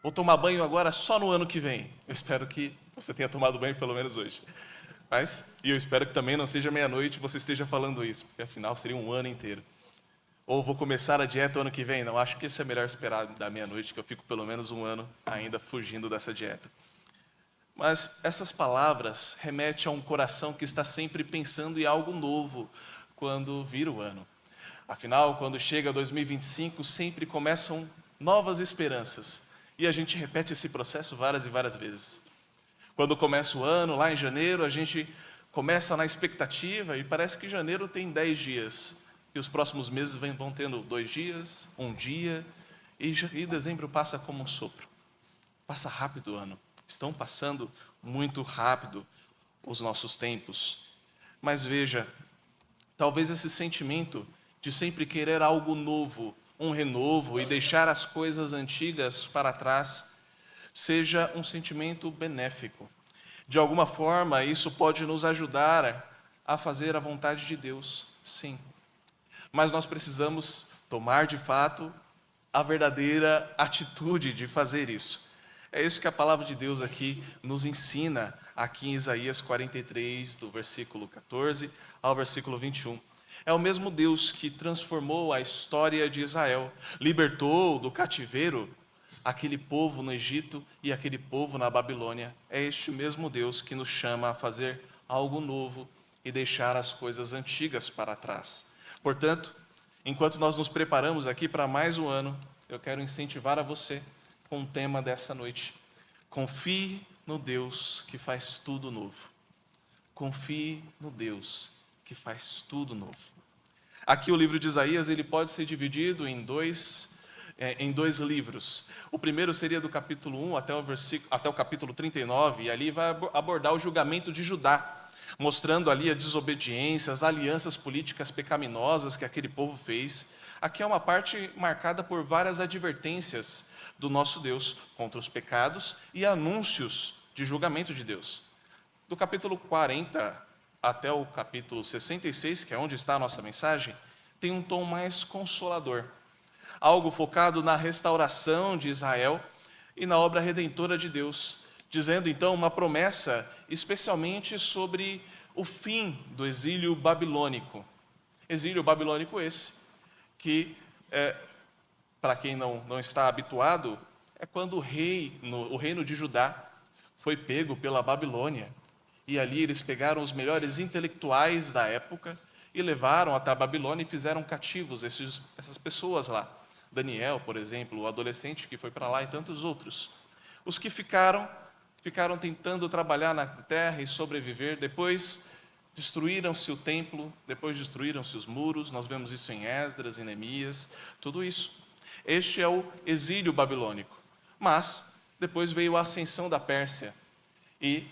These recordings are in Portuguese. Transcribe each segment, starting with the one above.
Vou tomar banho agora só no ano que vem. Eu espero que você tenha tomado banho pelo menos hoje. E eu espero que também não seja meia-noite e você esteja falando isso, porque afinal seria um ano inteiro. Ou vou começar a dieta ano que vem. Não, acho que isso é melhor esperar da meia-noite, que eu fico pelo menos um ano ainda fugindo dessa dieta. Mas essas palavras remetem a um coração que está sempre pensando em algo novo quando vira o ano. Afinal, quando chega 2025, sempre começam novas esperanças. E a gente repete esse processo várias e várias vezes. Quando começa o ano, lá em janeiro, a gente começa na expectativa e parece que janeiro tem 10 dias. E os próximos meses vão tendo 2 dias, 1 dia, e dezembro passa como um sopro. Passa rápido o ano. Estão passando muito rápido os nossos tempos. Mas veja, talvez esse sentimento de sempre querer algo novo, um renovo e deixar as coisas antigas para trás, seja um sentimento benéfico. De alguma forma, isso pode nos ajudar a fazer a vontade de Deus, sim. Mas nós precisamos tomar de fato a verdadeira atitude de fazer isso. É isso que a palavra de Deus aqui nos ensina, aqui em Isaías 43, do versículo 14 ao versículo 21. É o mesmo Deus que transformou a história de Israel, libertou do cativeiro aquele povo no Egito e aquele povo na Babilônia. É este mesmo Deus que nos chama a fazer algo novo e deixar as coisas antigas para trás. Portanto, enquanto nós nos preparamos aqui para mais um ano, eu quero incentivar a você com o tema dessa noite. Confie no Deus que faz tudo novo. Confie no Deus que faz tudo novo. Aqui o livro de Isaías ele pode ser dividido em dois livros. O primeiro seria do capítulo 1 até o capítulo 39, e ali vai abordar o julgamento de Judá, mostrando ali a desobediência, as alianças políticas pecaminosas que aquele povo fez. Aqui é uma parte marcada por várias advertências do nosso Deus contra os pecados e anúncios de julgamento de Deus. Do capítulo 40 até o capítulo 66, que é onde está a nossa mensagem, tem um tom mais consolador. Algo focado na restauração de Israel e na obra redentora de Deus, dizendo então uma promessa especialmente sobre o fim do exílio babilônico. Exílio babilônico esse, que, para quem não está habituado, é quando o reino de Judá foi pego pela Babilônia. E ali eles pegaram os melhores intelectuais da época e levaram até a Babilônia e fizeram cativos essas pessoas lá. Daniel, por exemplo, o adolescente que foi para lá e tantos outros. Os que ficaram tentando trabalhar na terra e sobreviver. Depois destruíram-se o templo, depois destruíram-se os muros. Nós vemos isso em Esdras, em Neemias, tudo isso. Este é o exílio babilônico. Mas depois veio a ascensão da Pérsia e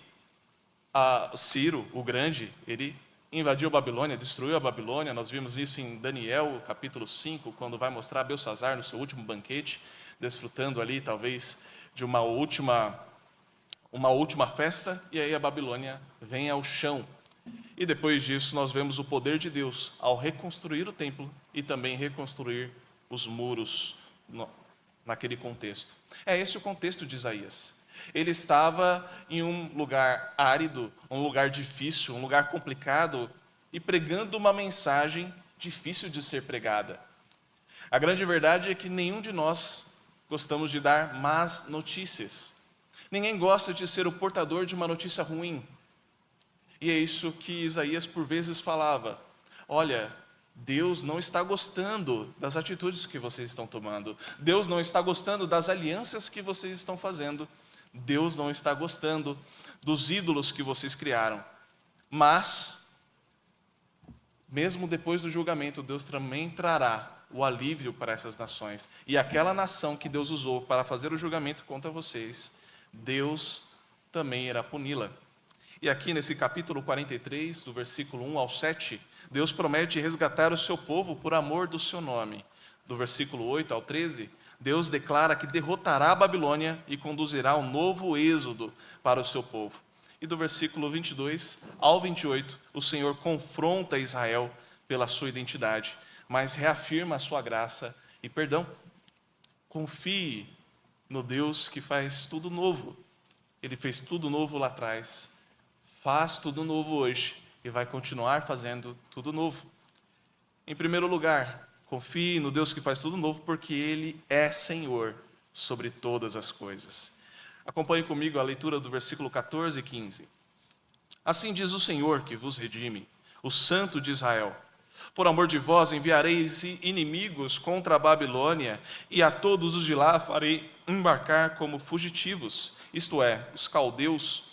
Ciro, o Grande, ele invadiu a Babilônia, destruiu a Babilônia. Nós vimos isso em Daniel, capítulo 5, quando vai mostrar Belsazar no seu último banquete, desfrutando ali, talvez, de uma última festa, e aí a Babilônia vem ao chão. E depois disso, nós vemos o poder de Deus ao reconstruir o templo e também reconstruir os muros naquele contexto. É esse o contexto de Isaías. Ele estava em um lugar árido, um lugar difícil, um lugar complicado, e pregando uma mensagem difícil de ser pregada. A grande verdade é que nenhum de nós gostamos de dar más notícias. Ninguém gosta de ser o portador de uma notícia ruim. E é isso que Isaías por vezes falava. Olha, Deus não está gostando das atitudes que vocês estão tomando. Deus não está gostando das alianças que vocês estão fazendo. Deus não está gostando dos ídolos que vocês criaram. Mas, mesmo depois do julgamento, Deus também trará o alívio para essas nações. E aquela nação que Deus usou para fazer o julgamento contra vocês, Deus também irá puni-la. E aqui nesse capítulo 43, do versículo 1 ao 7, Deus promete resgatar o seu povo por amor do seu nome. Do versículo 8 ao 13, Deus declara que derrotará a Babilônia e conduzirá um novo êxodo para o seu povo. E do versículo 22 ao 28, o Senhor confronta Israel pela sua identidade, mas reafirma a sua graça e perdão. Confie no Deus que faz tudo novo. Ele fez tudo novo lá atrás, faz tudo novo hoje e vai continuar fazendo tudo novo. Em primeiro lugar, confie no Deus que faz tudo novo, porque Ele é Senhor sobre todas as coisas. Acompanhe comigo a leitura do versículo 14 e 15. Assim diz o Senhor que vos redime, o Santo de Israel: por amor de vós enviareis inimigos contra a Babilônia, e a todos os de lá farei embarcar como fugitivos, isto é, os caldeus,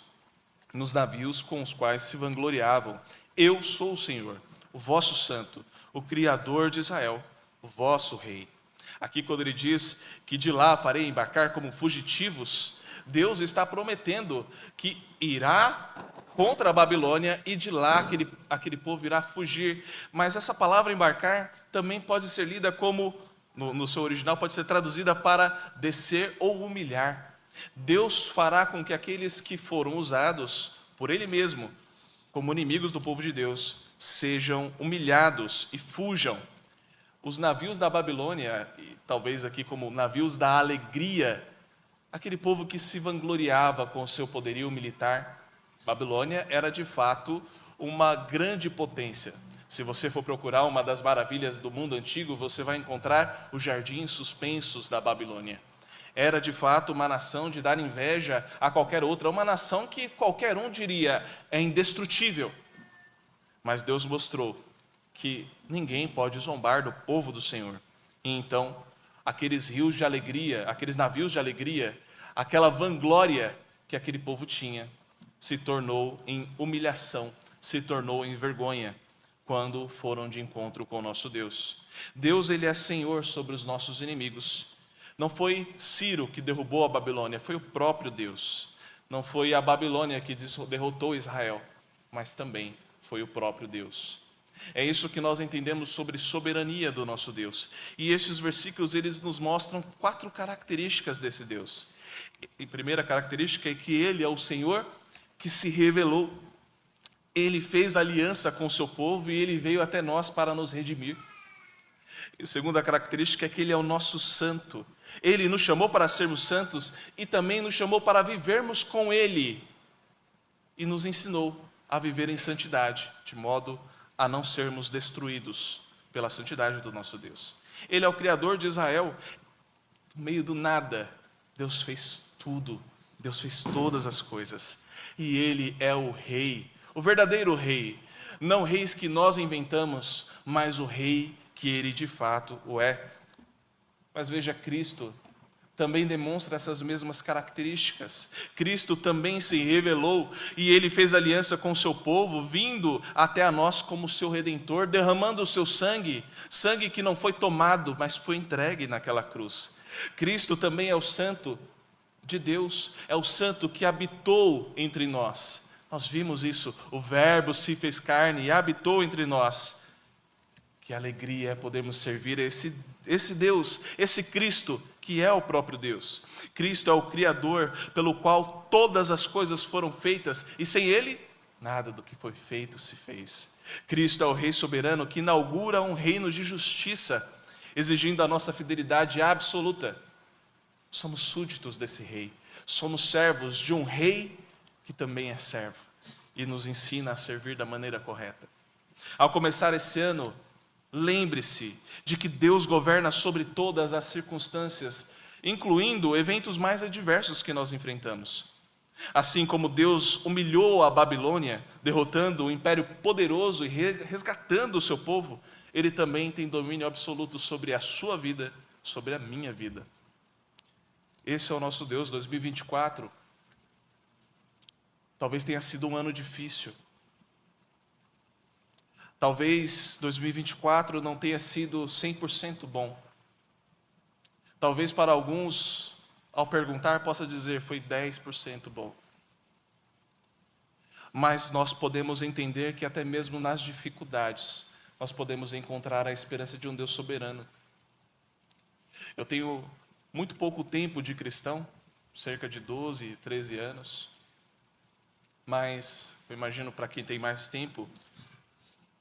nos navios com os quais se vangloriavam. Eu sou o Senhor, o vosso Santo, o Criador de Israel, o vosso Rei. Aqui, quando ele diz que de lá farei embarcar como fugitivos, Deus está prometendo que irá contra a Babilônia e de lá aquele povo irá fugir. Mas essa palavra embarcar também pode ser lida como, no seu original, pode ser traduzida para descer ou humilhar. Deus fará com que aqueles que foram usados por Ele mesmo como inimigos do povo de Deus sejam humilhados e fujam. Os navios da Babilônia, e talvez aqui como navios da alegria, aquele povo que se vangloriava com o seu poderio militar. Babilônia era de fato uma grande potência. Se você for procurar uma das maravilhas do mundo antigo, você vai encontrar os jardins suspensos da Babilônia. Era de fato uma nação de dar inveja a qualquer outra, uma nação que qualquer um diria é indestrutível. Mas Deus mostrou que ninguém pode zombar do povo do Senhor. E então, aqueles rios de alegria, aqueles navios de alegria, aquela vanglória que aquele povo tinha, se tornou em humilhação, se tornou em vergonha, quando foram de encontro com o nosso Deus. Deus, Ele é Senhor sobre os nossos inimigos. Não foi Ciro que derrubou a Babilônia, foi o próprio Deus. Não foi a Babilônia que derrotou Israel, mas também foi o próprio Deus. É isso que nós entendemos sobre soberania do nosso Deus. E estes versículos, eles nos mostram 4 características desse Deus. A primeira característica é que Ele é o Senhor que se revelou. Ele fez aliança com o seu povo e Ele veio até nós para nos redimir. A segunda característica é que Ele é o nosso santo. Ele nos chamou para sermos santos e também nos chamou para vivermos com Ele. E nos ensinou a viver em santidade, de modo a não sermos destruídos pela santidade do nosso Deus. Ele é o Criador de Israel. No meio do nada, Deus fez tudo. Deus fez todas as coisas. E Ele é o Rei, o verdadeiro Rei. Não reis que nós inventamos, mas o Rei que Ele de fato o é. Mas veja, Cristo também demonstra essas mesmas características. Cristo também se revelou e Ele fez aliança com o seu povo, vindo até a nós como seu Redentor, derramando o seu sangue, sangue que não foi tomado, mas foi entregue naquela cruz. Cristo também é o Santo de Deus, é o Santo que habitou entre nós. Nós vimos isso, o Verbo se fez carne e habitou entre nós. Que alegria é podermos servir a esse Deus, esse Cristo, que é o próprio Deus. Cristo é o Criador pelo qual todas as coisas foram feitas, e sem Ele, nada do que foi feito se fez. Cristo é o Rei soberano que inaugura um reino de justiça, exigindo a nossa fidelidade absoluta. Somos súditos desse Rei, somos servos de um Rei que também é servo, e nos ensina a servir da maneira correta. Ao começar esse ano, lembre-se de que Deus governa sobre todas as circunstâncias, incluindo eventos mais adversos que nós enfrentamos. Assim como Deus humilhou a Babilônia, derrotando o império poderoso e resgatando o seu povo, Ele também tem domínio absoluto sobre a sua vida, sobre a minha vida. Esse é o nosso Deus. 2024 talvez tenha sido um ano difícil. Talvez 2024 não tenha sido 100% bom. Talvez para alguns, ao perguntar, possa dizer foi 10% bom. Mas nós podemos entender que até mesmo nas dificuldades, nós podemos encontrar a esperança de um Deus soberano. Eu tenho muito pouco tempo de cristão, cerca de 12, 13 anos. Mas eu imagino para quem tem mais tempo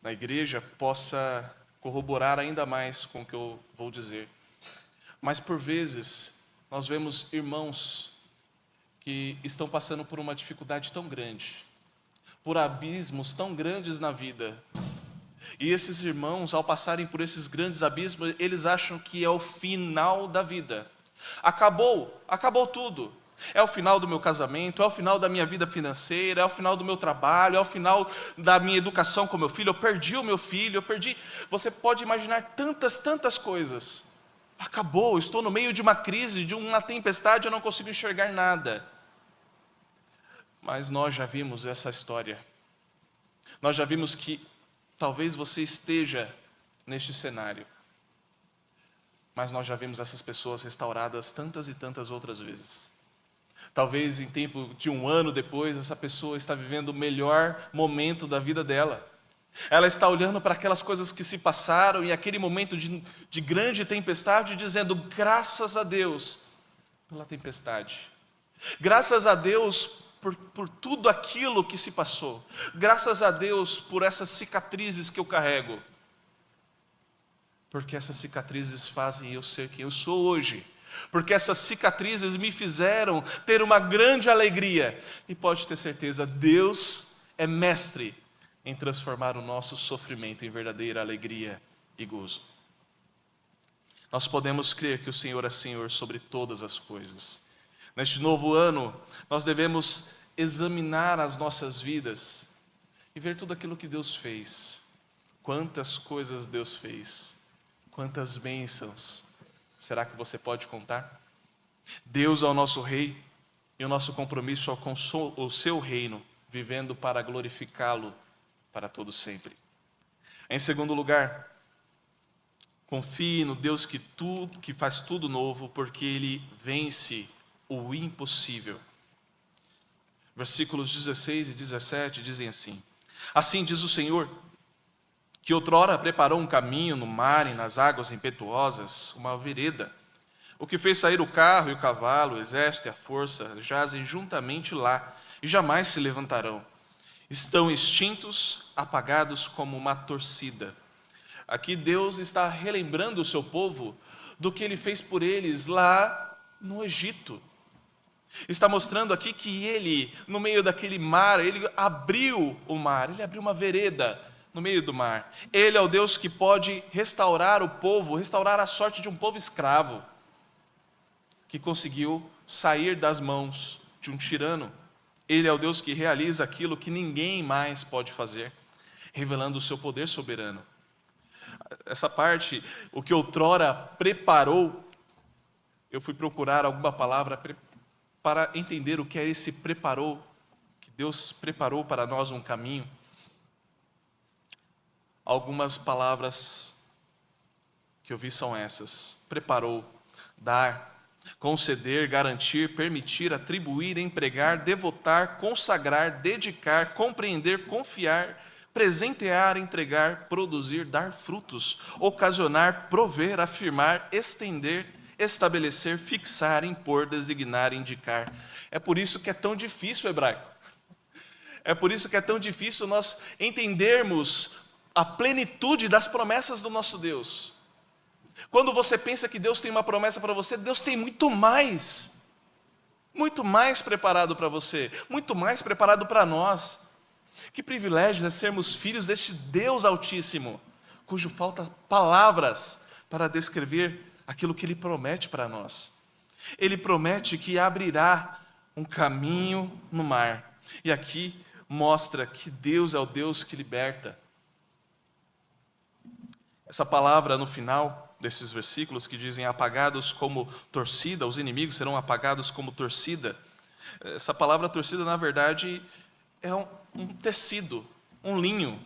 na igreja, possa corroborar ainda mais com o que eu vou dizer. Mas por vezes, nós vemos irmãos que estão passando por uma dificuldade tão grande, por abismos tão grandes na vida. E esses irmãos, ao passarem por esses grandes abismos, eles acham que é o final da vida. Acabou tudo. É o final do meu casamento, é o final da minha vida financeira, é o final do meu trabalho, é o final da minha educação com meu filho. Eu perdi o meu filho, eu perdi. Você pode imaginar tantas coisas. Acabou, estou no meio de uma crise, de uma tempestade, eu não consigo enxergar nada. Mas nós já vimos essa história. Nós já vimos que talvez você esteja neste cenário. Mas nós já vimos essas pessoas restauradas tantas e tantas outras vezes. Talvez em tempo de 1 ano depois, essa pessoa está vivendo o melhor momento da vida dela. Ela está olhando para aquelas coisas que se passaram e aquele momento de grande tempestade, dizendo: graças a Deus pela tempestade. Graças a Deus por tudo aquilo que se passou. Graças a Deus por essas cicatrizes que eu carrego. Porque essas cicatrizes fazem eu ser quem eu sou hoje. Porque essas cicatrizes me fizeram ter uma grande alegria. E pode ter certeza, Deus é mestre em transformar o nosso sofrimento em verdadeira alegria e gozo. Nós podemos crer que o Senhor é Senhor sobre todas as coisas. Neste novo ano, nós devemos examinar as nossas vidas e ver tudo aquilo que Deus fez. Quantas coisas Deus fez, quantas bênçãos. Será que você pode contar? Deus é o nosso Rei e o nosso compromisso é com o seu reino, vivendo para glorificá-lo para todo sempre. Em segundo lugar, confie no Deus que faz tudo novo, porque Ele vence o impossível. Versículos 16 e 17 dizem assim: assim diz o Senhor, que outrora preparou um caminho no mar e nas águas impetuosas, uma vereda. O que fez sair o carro e o cavalo, o exército e a força, jazem juntamente lá e jamais se levantarão. Estão extintos, apagados como uma torcida. Aqui Deus está relembrando o seu povo do que Ele fez por eles lá no Egito. Está mostrando aqui que Ele, no meio daquele mar, Ele abriu o mar, Ele abriu uma vereda no meio do mar. Ele é o Deus que pode restaurar o povo, restaurar a sorte de um povo escravo, que conseguiu sair das mãos de um tirano. Ele é o Deus que realiza aquilo que ninguém mais pode fazer, revelando o seu poder soberano. Essa parte, o que outrora preparou, eu fui procurar alguma palavra para entender o que é esse preparou, que Deus preparou para nós um caminho. Algumas palavras que eu vi são essas: preparou, dar, conceder, garantir, permitir, atribuir, empregar, devotar, consagrar, dedicar, compreender, confiar, presentear, entregar, produzir, dar frutos, ocasionar, prover, afirmar, estender, estabelecer, fixar, impor, designar, indicar. É por isso que é tão difícil o hebraico. É por isso que é tão difícil nós entendermos a plenitude das promessas do nosso Deus. Quando você pensa que Deus tem uma promessa para você, Deus tem muito mais preparado para você, muito mais preparado para nós. Que privilégio é sermos filhos deste Deus Altíssimo, cujo falta palavras para descrever aquilo que Ele promete para nós. Ele promete que abrirá um caminho no mar. E aqui mostra que Deus é o Deus que liberta. Essa palavra no final desses versículos que dizem apagados como torcida, os inimigos serão apagados como torcida. Essa palavra torcida, na verdade, é um tecido, um linho.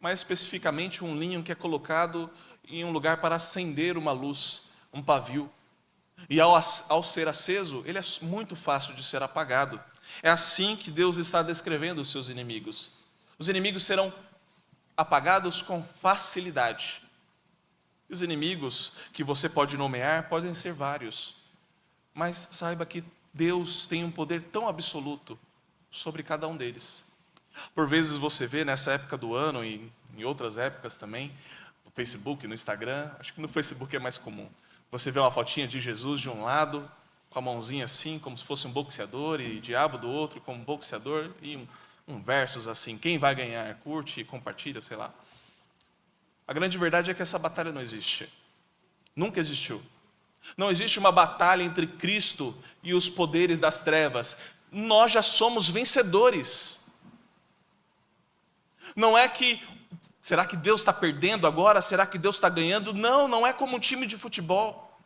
Mais especificamente, um linho que é colocado em um lugar para acender uma luz, um pavio. E ao ser aceso, ele é muito fácil de ser apagado. É assim que Deus está descrevendo os seus inimigos. Os inimigos serão apagados com facilidade. E os inimigos que você pode nomear podem ser vários. Mas saiba que Deus tem um poder tão absoluto sobre cada um deles. Por vezes você vê nessa época do ano e em outras épocas também, no Facebook, no Instagram, acho que no Facebook é mais comum, Você vê uma fotinha de Jesus de um lado, com a mãozinha assim, como se fosse um boxeador, e diabo do outro como boxeador, e um versos assim, quem vai ganhar? Curte, compartilha, sei lá. A grande verdade é que essa batalha não existe. Nunca existiu. Não existe uma batalha entre Cristo e os poderes das trevas. Nós já somos vencedores. Não é que, será que Deus está perdendo agora? Será que Deus está ganhando? Não, não é como um time de futebol.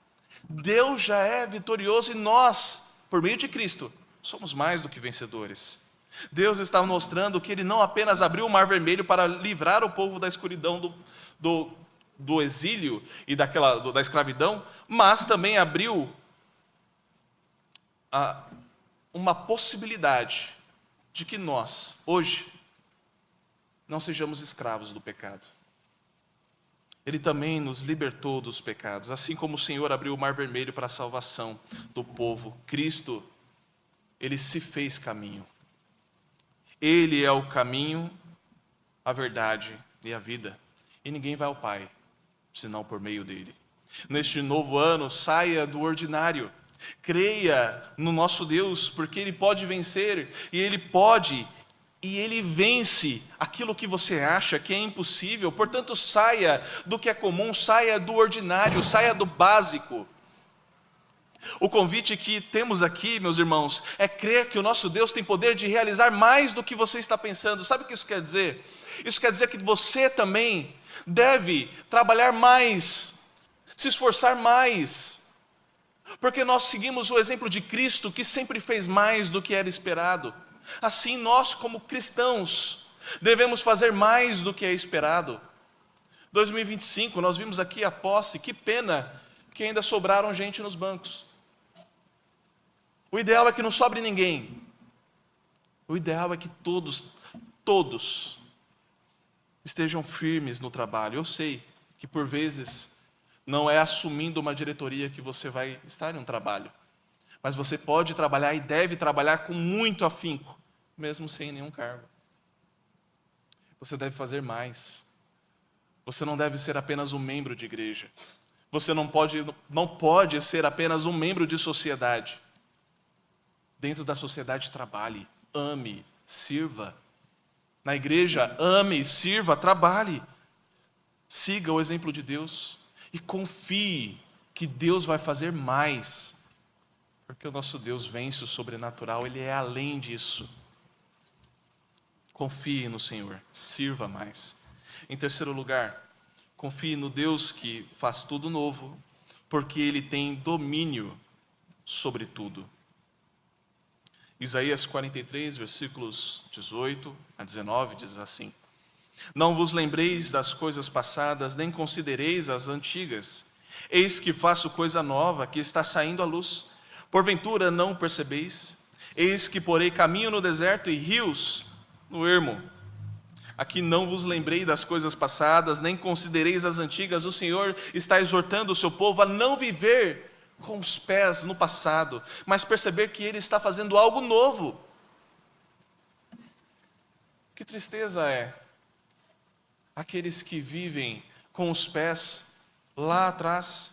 Deus já é vitorioso e nós, por meio de Cristo, somos mais do que vencedores. Deus está mostrando que Ele não apenas abriu o Mar Vermelho para livrar o povo da escuridão do exílio e da escravidão, mas também abriu uma possibilidade de que nós, hoje, não sejamos escravos do pecado. Ele também nos libertou dos pecados, assim como o Senhor abriu o Mar Vermelho para a salvação do povo. Cristo, Ele se fez caminho. Ele é o caminho, a verdade e a vida. E ninguém vai ao Pai, senão por meio dele. Neste novo ano, saia do ordinário. Creia no nosso Deus, porque Ele pode vencer, e Ele vence aquilo que você acha que é impossível. Portanto, saia do que é comum, saia do ordinário, saia do básico. O convite que temos aqui, meus irmãos, é crer que o nosso Deus tem poder de realizar mais do que você está pensando. Sabe o que isso quer dizer? Isso quer dizer que você também deve trabalhar mais, se esforçar mais, porque nós seguimos o exemplo de Cristo, que sempre fez mais do que era esperado. Assim, nós como cristãos, devemos fazer mais do que é esperado. 2025, nós vimos aqui a posse, que pena que ainda sobraram gente nos bancos. O ideal é que não sobre ninguém. O ideal é que todos estejam firmes no trabalho. Eu sei que por vezes não é assumindo uma diretoria que você vai estar em um trabalho, mas você pode trabalhar e deve trabalhar com muito afinco, mesmo sem nenhum cargo. Você deve fazer mais. Você não deve ser apenas um membro de igreja. Você não pode ser apenas um membro de sociedade. Dentro da sociedade, trabalhe, ame, sirva. Na igreja, ame, sirva, trabalhe. Siga o exemplo de Deus e confie que Deus vai fazer mais. Porque o nosso Deus vence o sobrenatural, Ele é além disso. Confie no Senhor, sirva mais. Em terceiro lugar, confie no Deus que faz tudo novo, porque Ele tem domínio sobre tudo. Isaías 43, versículos 18 a 19, diz assim: Não vos lembreis das coisas passadas, nem considereis as antigas. Eis que faço coisa nova, que está saindo à luz. Porventura não percebeis? Eis que porei caminho no deserto e rios no ermo. Aqui não vos lembrei das coisas passadas, nem considereis as antigas. O Senhor está exortando o seu povo a não viver com os pés no passado, mas perceber que Ele está fazendo algo novo. Que tristeza é aqueles que vivem com os pés lá atrás.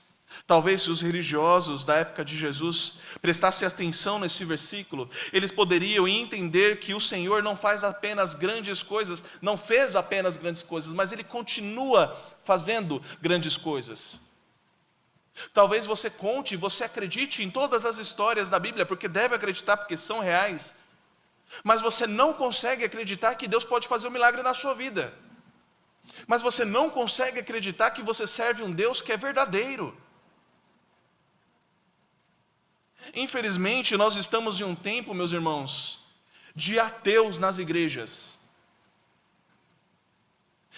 Talvez se os religiosos da época de Jesus prestassem atenção nesse versículo, eles poderiam entender que o Senhor não faz apenas grandes coisas, não fez apenas grandes coisas, mas Ele continua fazendo grandes coisas. Talvez você conte, você acredite em todas as histórias da Bíblia, porque deve acreditar, porque são reais, mas você não consegue acreditar que Deus pode fazer um milagre na sua vida. Mas você não consegue acreditar que você serve um Deus que é verdadeiro. Infelizmente, nós estamos em um tempo, meus irmãos, de ateus nas igrejas.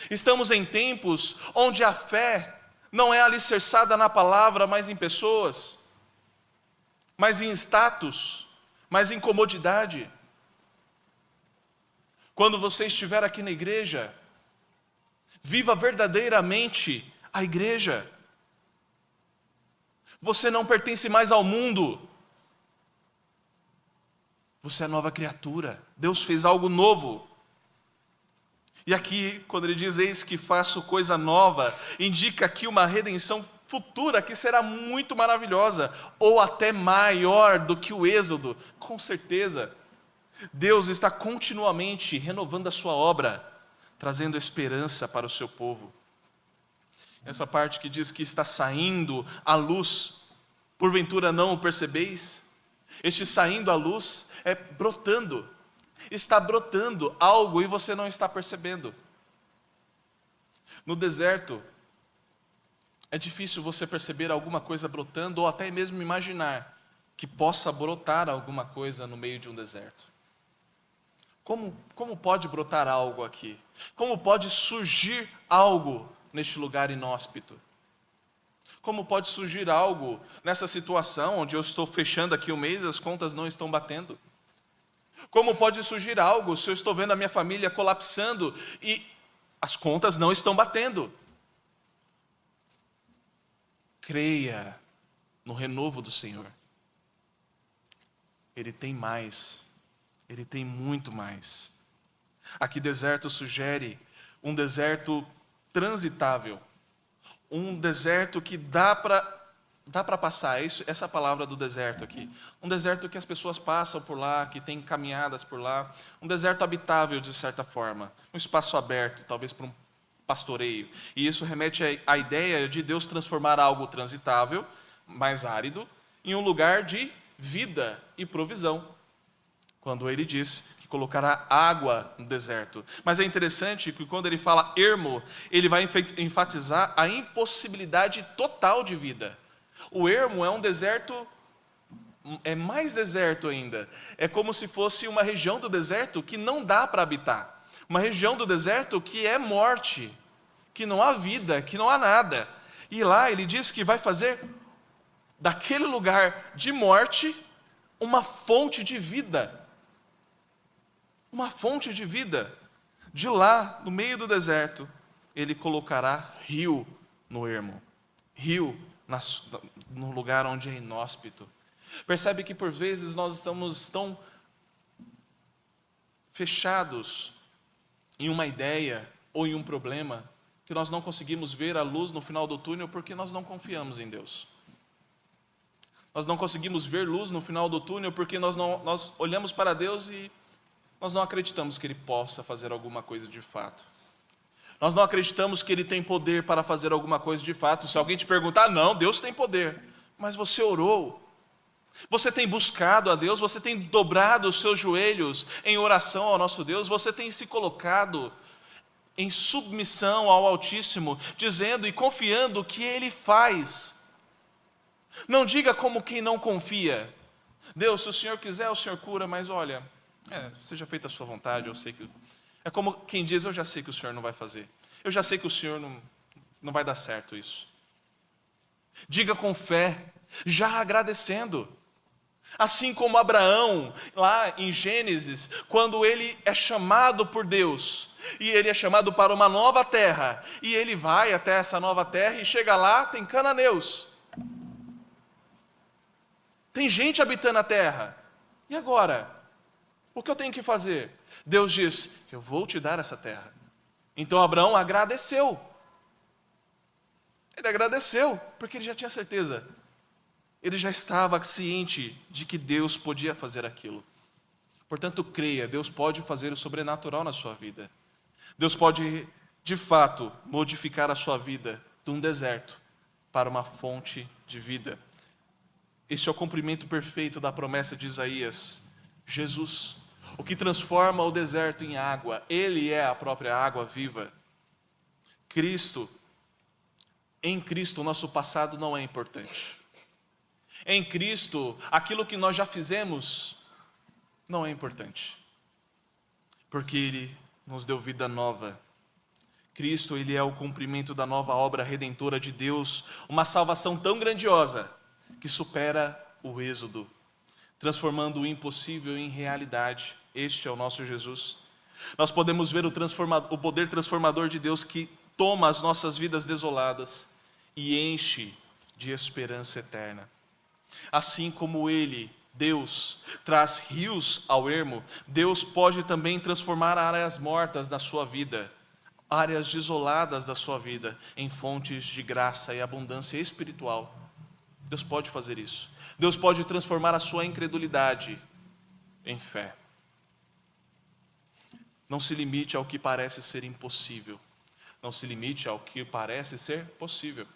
Estamos em tempos onde a fé não é alicerçada na palavra, mas em pessoas, mas em status, mas em comodidade. Quando você estiver aqui na igreja, viva verdadeiramente a igreja. Você não pertence mais ao mundo. Você é nova criatura. Deus fez algo novo. E aqui, quando ele diz, eis que faço coisa nova, indica aqui uma redenção futura que será muito maravilhosa, ou até maior do que o Êxodo, com certeza. Deus está continuamente renovando a sua obra, trazendo esperança para o seu povo. Essa parte que diz que está saindo a luz, porventura não o percebeis? Este saindo à luz é brotando. Está brotando algo e você não está percebendo. No deserto, é difícil você perceber alguma coisa brotando ou até mesmo imaginar que possa brotar alguma coisa no meio de um deserto. Como pode brotar algo aqui? Como pode surgir algo neste lugar inóspito? Como pode surgir algo nessa situação onde eu estou fechando aqui o mês e as contas não estão batendo? Como pode surgir algo se eu estou vendo a minha família colapsando e as contas não estão batendo? Creia no renovo do Senhor. Ele tem mais. Ele tem muito mais. Aqui deserto sugere um deserto transitável. Um deserto que dá para passar. Essa palavra do deserto aqui. Um deserto que as pessoas passam por lá, que tem caminhadas por lá. Um deserto habitável, de certa forma. Um espaço aberto, talvez para um pastoreio. E isso remete à ideia de Deus transformar algo transitável, mais árido, em um lugar de vida e provisão. Quando ele diz que colocará água no deserto. Mas é interessante que quando ele fala ermo, ele vai enfatizar a impossibilidade total de vida. O ermo é um deserto, é mais deserto ainda. É como se fosse uma região do deserto que não dá para habitar. Uma região do deserto que é morte, que não há vida, que não há nada. E lá ele diz que vai fazer daquele lugar de morte uma fonte de vida. Uma fonte de vida. De lá, no meio do deserto, ele colocará rio no ermo. Rio no lugar onde é inóspito. Percebe que por vezes nós estamos tão fechados em uma ideia ou em um problema que nós não conseguimos ver a luz no final do túnel porque nós não confiamos em Deus. Nós não conseguimos ver luz no final do túnel porque nós olhamos para Deus e nós não acreditamos que Ele possa fazer alguma coisa de fato. Nós não acreditamos que Ele tem poder para fazer alguma coisa de fato. Se alguém te perguntar, não, Deus tem poder. Mas você orou. Você tem buscado a Deus, você tem dobrado os seus joelhos em oração ao nosso Deus, você tem se colocado em submissão ao Altíssimo, dizendo e confiando que Ele faz. Não diga como quem não confia. Deus, se o Senhor quiser, o Senhor cura, mas olha, seja feita a sua vontade, eu sei que... É como quem diz, eu já sei que o Senhor não vai fazer. Eu já sei que o Senhor não vai dar certo isso. Diga com fé, já agradecendo. Assim como Abraão, lá em Gênesis, quando ele é chamado por Deus, e ele é chamado para uma nova terra, e ele vai até essa nova terra e chega lá, tem cananeus. Tem gente habitando a terra. E agora? O que eu tenho que fazer? Deus diz, eu vou te dar essa terra. Então Abraão agradeceu. Ele agradeceu, porque ele já tinha certeza. Ele já estava ciente de que Deus podia fazer aquilo. Portanto, creia, Deus pode fazer o sobrenatural na sua vida. Deus pode, de fato, modificar a sua vida de um deserto para uma fonte de vida. Esse é o cumprimento perfeito da promessa de Isaías. Jesus, o que transforma o deserto em água, Ele é a própria água viva. Cristo, em Cristo, o nosso passado não é importante. Em Cristo, aquilo que nós já fizemos não é importante, porque Ele nos deu vida nova. Cristo, Ele é o cumprimento da nova obra redentora de Deus, uma salvação tão grandiosa que supera o êxodo, transformando o impossível em realidade. Este é o nosso Jesus. Nós podemos ver o poder transformador de Deus que toma as nossas vidas desoladas e enche de esperança eterna. Assim como Ele, Deus, traz rios ao ermo, Deus pode também transformar áreas mortas na sua vida, áreas desoladas da sua vida em fontes de graça e abundância espiritual. Deus pode fazer isso. Deus pode transformar a sua incredulidade em fé. Não se limite ao que parece ser impossível. Não se limite ao que parece ser possível.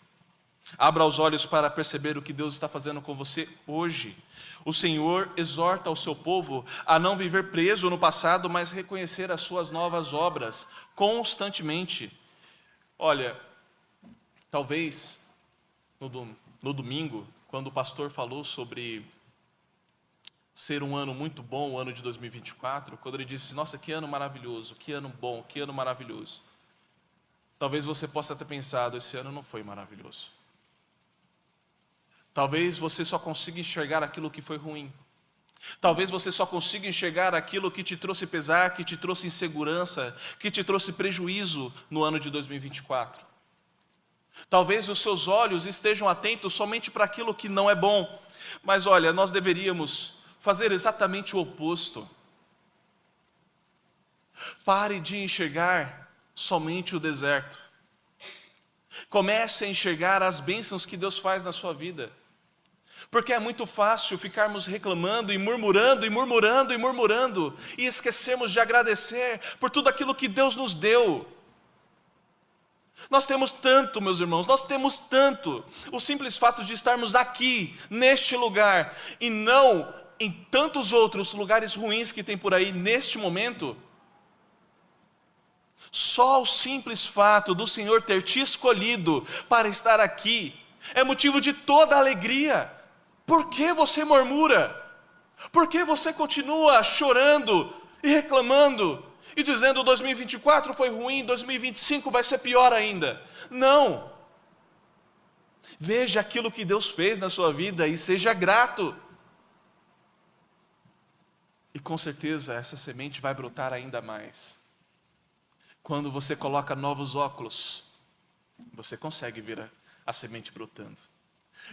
Abra os olhos para perceber o que Deus está fazendo com você hoje. O Senhor exorta o seu povo a não viver preso no passado, mas reconhecer as suas novas obras constantemente. Olha, talvez no domingo, quando o pastor falou sobre ser um ano muito bom, o ano de 2024, quando ele disse, nossa, que ano maravilhoso, que ano bom, que ano maravilhoso. Talvez você possa ter pensado, esse ano não foi maravilhoso. Talvez você só consiga enxergar aquilo que foi ruim. Talvez você só consiga enxergar aquilo que te trouxe pesar, que te trouxe insegurança, que te trouxe prejuízo no ano de 2024. Talvez os seus olhos estejam atentos somente para aquilo que não é bom. Mas olha, nós deveríamos fazer exatamente o oposto. Pare de enxergar somente o deserto. Comece a enxergar as bênçãos que Deus faz na sua vida. Porque é muito fácil ficarmos reclamando e murmurando e murmurando e murmurando e esquecermos de agradecer por tudo aquilo que Deus nos deu. Nós temos tanto, meus irmãos, nós temos tanto. O simples fato de estarmos aqui, neste lugar, e não em tantos outros lugares ruins que tem por aí neste momento, só o simples fato do Senhor ter te escolhido para estar aqui é motivo de toda alegria. Por que você murmura? Por que você continua chorando e reclamando e dizendo 2024 foi ruim, 2025 vai ser pior ainda? Não. Veja aquilo que Deus fez na sua vida e seja grato. E com certeza essa semente vai brotar ainda mais. Quando você coloca novos óculos, você consegue ver a semente brotando.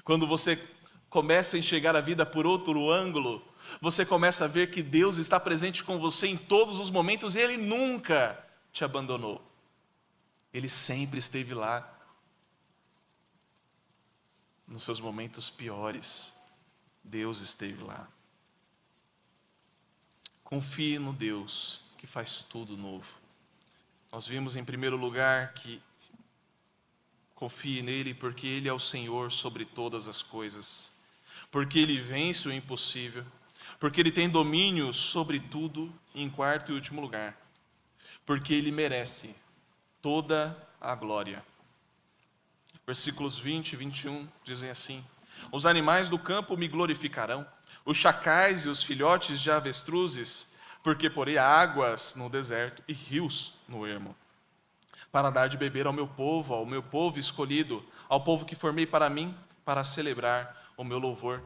Quando você começa a enxergar a vida por outro ângulo, você começa a ver que Deus está presente com você em todos os momentos e Ele nunca te abandonou. Ele sempre esteve lá. Nos seus momentos piores, Deus esteve lá. Confie no Deus que faz tudo novo. Nós vimos em primeiro lugar que confie nele porque Ele é o Senhor sobre todas as coisas. Porque Ele vence o impossível. Porque Ele tem domínio sobre tudo. E em quarto e último lugar, porque Ele merece toda a glória. Versículos 20 e 21 dizem assim: os animais do campo me glorificarão, os chacais e os filhotes de avestruzes, porque porei águas no deserto e rios no ermo, para dar de beber ao meu povo escolhido, ao povo que formei para mim, para celebrar o meu louvor.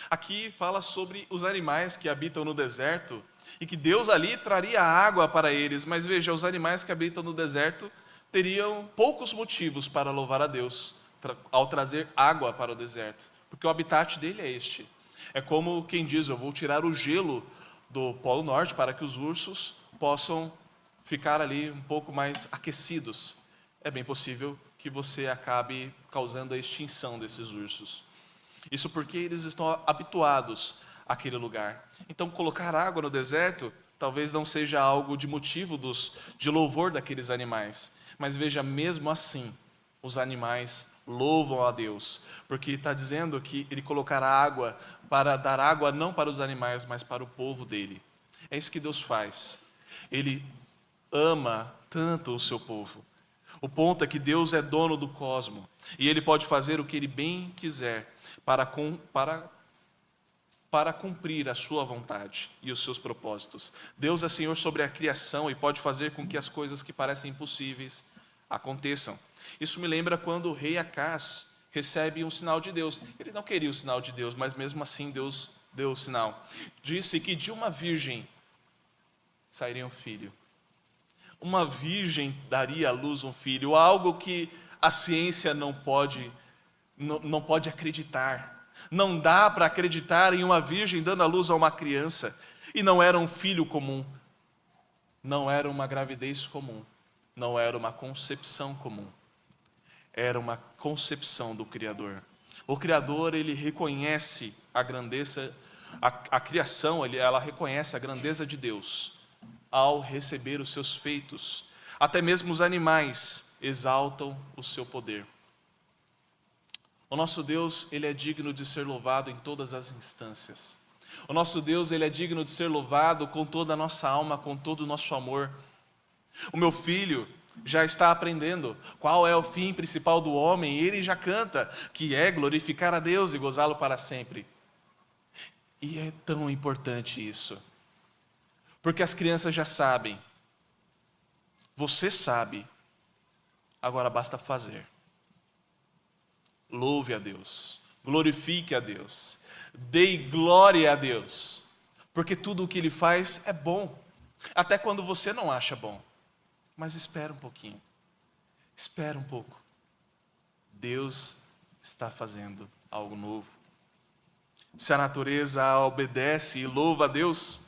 Aqui fala sobre os animais que habitam no deserto e que Deus ali traria água para eles. Mas veja, os animais que habitam no deserto teriam poucos motivos para louvar a Deus ao trazer água para o deserto, porque o habitat dele é este. É como quem diz, eu vou tirar o gelo do Polo Norte para que os ursos possam ficar ali um pouco mais aquecidos. É bem possível que você acabe causando a extinção desses ursos. Isso porque eles estão habituados àquele lugar. Então, colocar água no deserto talvez não seja algo de motivo de louvor daqueles animais. Mas veja, mesmo assim, os animais louvam a Deus, porque está dizendo que Ele colocará água para dar água não para os animais, mas para o povo dele. É isso que Deus faz. Ele ama tanto o seu povo. O ponto é que Deus é dono do cosmo e Ele pode fazer o que Ele bem quiser para cumprir a sua vontade e os seus propósitos. Deus é Senhor sobre a criação e pode fazer com que as coisas que parecem impossíveis aconteçam. Isso me lembra quando o rei Acaz recebe um sinal de Deus. Ele não queria o sinal de Deus, mas mesmo assim Deus deu o sinal. Disse que de uma virgem sairia um filho. Uma virgem daria à luz um filho, algo que a ciência não pode acreditar. Não dá para acreditar em uma virgem dando à luz a uma criança. E não era um filho comum. Não era uma gravidez comum. não era uma concepção comum, era uma concepção do Criador. O Criador, ele reconhece a grandeza, a criação, ela reconhece a grandeza de Deus ao receber os seus feitos. Até mesmo os animais exaltam o seu poder. O nosso Deus, ele é digno de ser louvado em todas as instâncias. O nosso Deus, ele é digno de ser louvado com toda a nossa alma, com todo o nosso amor. O meu filho já está aprendendo qual é o fim principal do homem, e ele já canta, que é glorificar a Deus e gozá-lo para sempre. E é tão importante isso, porque as crianças já sabem, você sabe, agora basta fazer. Louve a Deus, glorifique a Deus, dê glória a Deus, porque tudo o que Ele faz é bom, até quando você não acha bom. Mas espera um pouquinho, espera um pouco. Deus está fazendo algo novo. Se a natureza obedece e louva a Deus,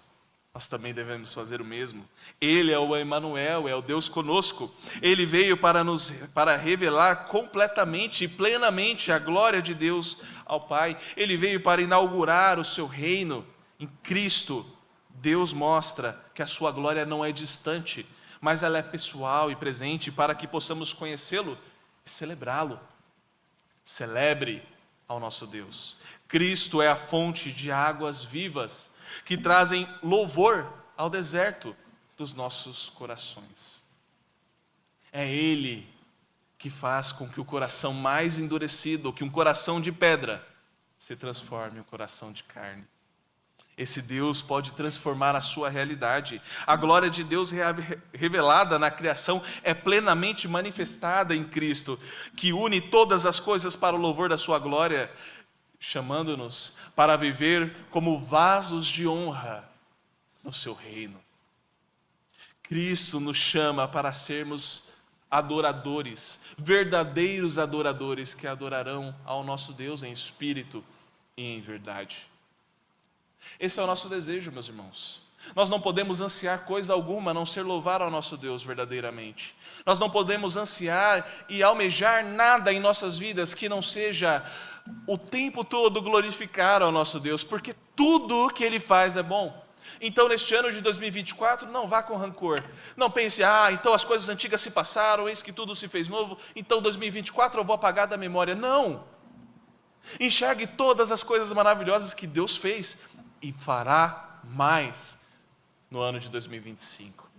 nós também devemos fazer o mesmo. Ele é o Emanuel, é o Deus conosco. Ele veio para revelar completamente e plenamente a glória de Deus ao Pai. Ele veio para inaugurar o seu reino em Cristo. Deus mostra que a sua glória não é distante, mas ela é pessoal e presente para que possamos conhecê-lo e celebrá-lo. Celebre ao nosso Deus. Cristo é a fonte de águas vivas que trazem louvor ao deserto dos nossos corações. É Ele que faz com que o coração mais endurecido, que um coração de pedra, se transforme em um coração de carne. Esse Deus pode transformar a sua realidade. A glória de Deus revelada na criação é plenamente manifestada em Cristo, que une todas as coisas para o louvor da sua glória, chamando-nos para viver como vasos de honra no seu reino. Cristo nos chama para sermos adoradores, verdadeiros adoradores que adorarão ao nosso Deus em espírito e em verdade. Esse é o nosso desejo, meus irmãos. Nós não podemos ansiar coisa alguma a não ser louvar ao nosso Deus verdadeiramente. Nós não podemos ansiar e almejar nada em nossas vidas que não seja o tempo todo glorificar ao nosso Deus, porque tudo o que Ele faz é bom. Então, neste ano de 2024, não vá com rancor. Não pense, então as coisas antigas se passaram, eis que tudo se fez novo, então 2024 eu vou apagar da memória. Não! Enxergue todas as coisas maravilhosas que Deus fez e fará mais no ano de 2025.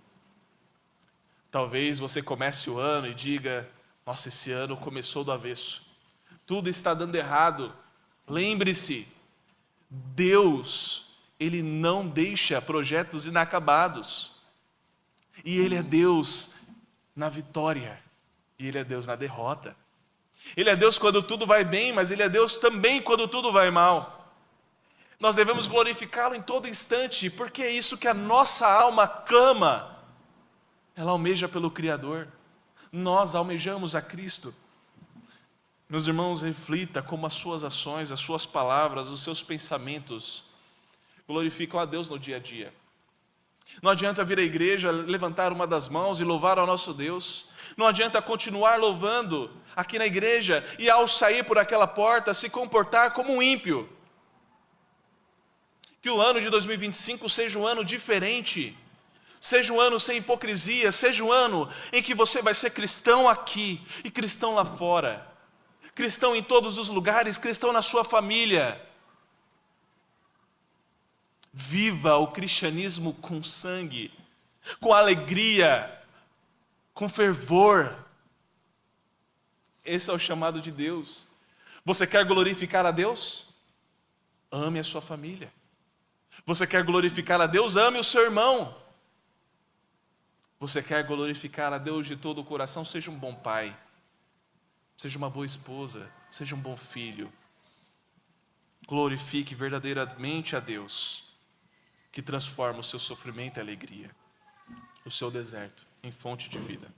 Talvez você comece o ano e diga, nossa, esse ano começou do avesso. Tudo está dando errado. Lembre-se, Deus, Ele não deixa projetos inacabados. E Ele é Deus na vitória. E Ele é Deus na derrota. Ele é Deus quando tudo vai bem, mas Ele é Deus também quando tudo vai mal. Nós devemos glorificá-lo em todo instante, porque é isso que a nossa alma clama. Ela almeja pelo Criador. Nós almejamos a Cristo. Meus irmãos, reflita como as suas ações, as suas palavras, os seus pensamentos glorificam a Deus no dia a dia. Não adianta vir à igreja, levantar uma das mãos e louvar ao nosso Deus. Não adianta continuar louvando aqui na igreja e ao sair por aquela porta se comportar como um ímpio. Que o ano de 2025 seja um ano diferente, seja um ano sem hipocrisia, seja um ano em que você vai ser cristão aqui e cristão lá fora, cristão em todos os lugares, cristão na sua família. Viva o cristianismo com sangue, com alegria, com fervor. Esse é o chamado de Deus. Você quer glorificar a Deus? Ame a sua família. Você quer glorificar a Deus? Ame o seu irmão. Você quer glorificar a Deus de todo o coração? Seja um bom pai, seja uma boa esposa, seja um bom filho. Glorifique verdadeiramente a Deus, que transforma o seu sofrimento em alegria, o seu deserto em fonte de vida.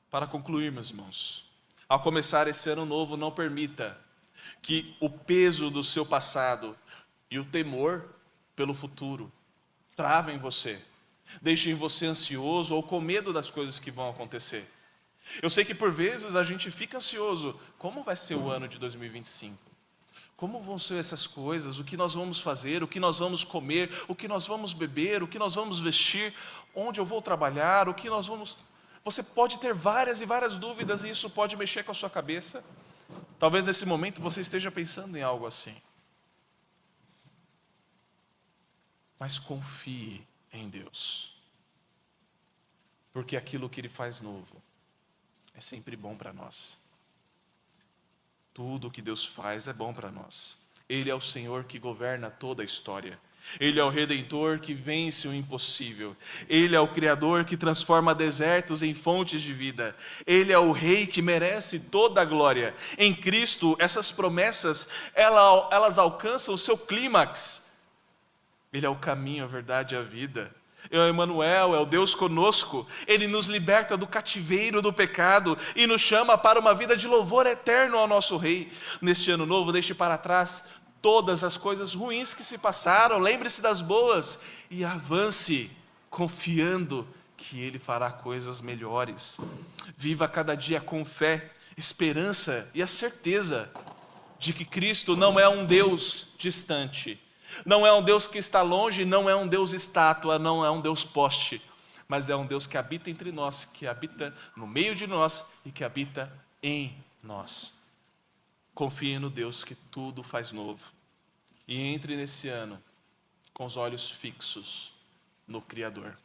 Para concluir, meus irmãos, ao começar esse ano novo, não permita que o peso do seu passado e o temor pelo futuro travem você. deixem você ansioso ou com medo das coisas que vão acontecer. Eu sei que por vezes a gente fica ansioso. Como vai ser o ano de 2025? Como vão ser essas coisas? O que nós vamos fazer? O que nós vamos comer? O que nós vamos beber? O que nós vamos vestir? Onde eu vou trabalhar? O que nós vamos... Você pode ter várias e várias dúvidas e isso pode mexer com a sua cabeça. Talvez nesse momento você esteja pensando em algo assim. Mas confie em Deus. Porque aquilo que Ele faz novo é sempre bom para nós. Tudo o que Deus faz é bom para nós. Ele é o Senhor que governa toda a história. Ele é o Redentor que vence o impossível. Ele é o Criador que transforma desertos em fontes de vida. Ele é o Rei que merece toda a glória. Em Cristo, essas promessas, elas alcançam o seu clímax. Ele é o caminho, a verdade e a vida. É o Emmanuel, é o Deus conosco. Ele nos liberta do cativeiro do pecado e nos chama para uma vida de louvor eterno ao nosso Rei. Neste ano novo, deixe para trás todas as coisas ruins que se passaram, lembre-se das boas e avance confiando que Ele fará coisas melhores. Viva cada dia com fé, esperança e a certeza de que Cristo não é um Deus distante. Não é um Deus que está longe, não é um Deus estátua, não é um Deus poste, mas é um Deus que habita entre nós, que habita no meio de nós e que habita em nós. Confie no Deus que tudo faz novo e entre nesse ano com os olhos fixos no Criador.